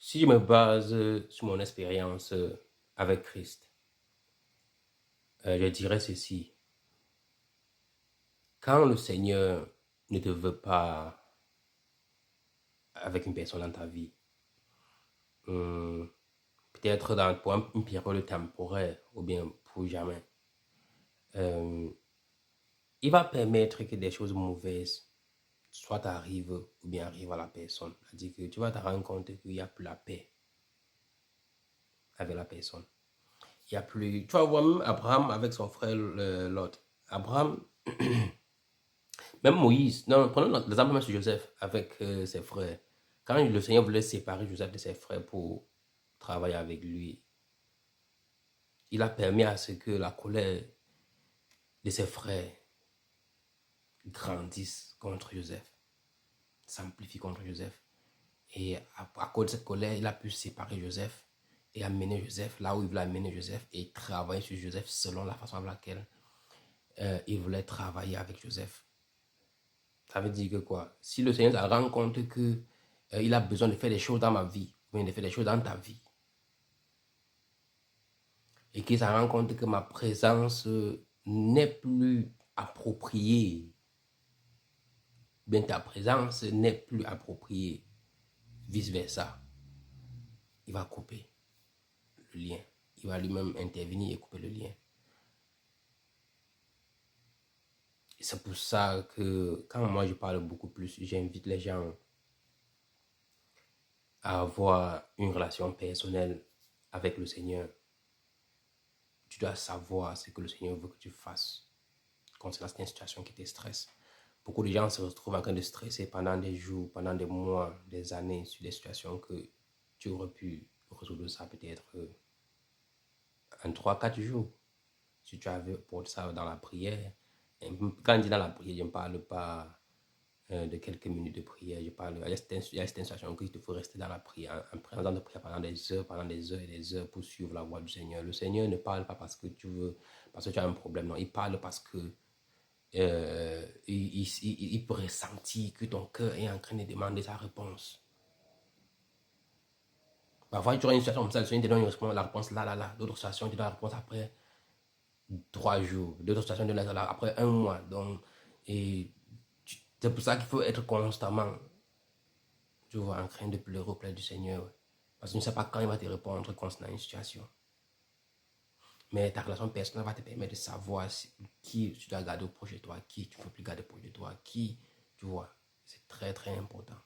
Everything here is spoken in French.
Si je me base sur mon expérience avec Christ, je dirais ceci. Quand le Seigneur ne te veut pas avec une personne dans ta vie, hum, peut-être pour une période temporaire ou bien pour jamais, il va permettre que des choses mauvaises soit arrivent ou bien arrivent à la personne. C'est-à-dire que tu vas te rendre compte qu'il n'y a plus la paix avec la personne. Il n'y a plus... Tu vas voir même Abraham avec son frère Lot. Abraham, même Moïse, non, prenons l'exemple même sur Joseph avec ses frères. Quand le Seigneur voulait séparer Joseph de ses frères pour travailler avec lui, il a permis à ce que la colère de ses frères grandisse contre Joseph, s'amplifie contre Joseph. Et à cause de cette colère, il a pu séparer Joseph et amener Joseph là où il voulait amener Joseph et travailler sur Joseph selon la façon avec laquelle il voulait travailler avec Joseph. Ça veut dire que quoi? Si le Seigneur se rend compte que il a besoin de faire des choses dans ma vie, ou bien de faire des choses dans ta vie, et qu'il se rend compte que ma présence n'est plus appropriée, bien ta présence n'est plus appropriée, vice-versa, il va couper le lien. Il va lui-même intervenir et couper le lien. C'est pour ça que quand moi je parle beaucoup plus, j'invite les gens à avoir une relation personnelle avec le Seigneur. Tu dois savoir ce que le Seigneur veut que tu fasses concernant cette situation qui te stresse. Beaucoup de gens se retrouvent en train de stresser pendant des jours, pendant des mois, des années sur des situations que tu aurais pu résoudre ça peut-être en 3 4 jours. Si tu avais pour ça dans la prière, et quand je dis dans la prière, je ne parle pas de quelques minutes de prière, je parle, il y a certaines situations qu'il te faut rester dans la prière, en présence de prière pendant des heures et des heures pour suivre la voix du Seigneur. Le Seigneur ne parle pas parce que tu veux, parce que tu as un problème, non, il parle parce que il peut ressentir que ton cœur est en train de demander sa réponse. Parfois, tu auras une situation comme ça, le Seigneur te donne la réponse là. D'autres situations, tu donnes la réponse après 3 jours. D'autres situations, tu donnes après un mois. Donc, c'est pour ça qu'il faut être constamment, tu vois, en train de pleurer auprès du Seigneur. Parce que tu ne sais pas quand il va te répondre concernant une situation. Mais ta relation personnelle va te permettre de savoir qui tu dois garder proche de toi, qui tu ne peux plus garder proche de toi, qui, tu vois, c'est très très important.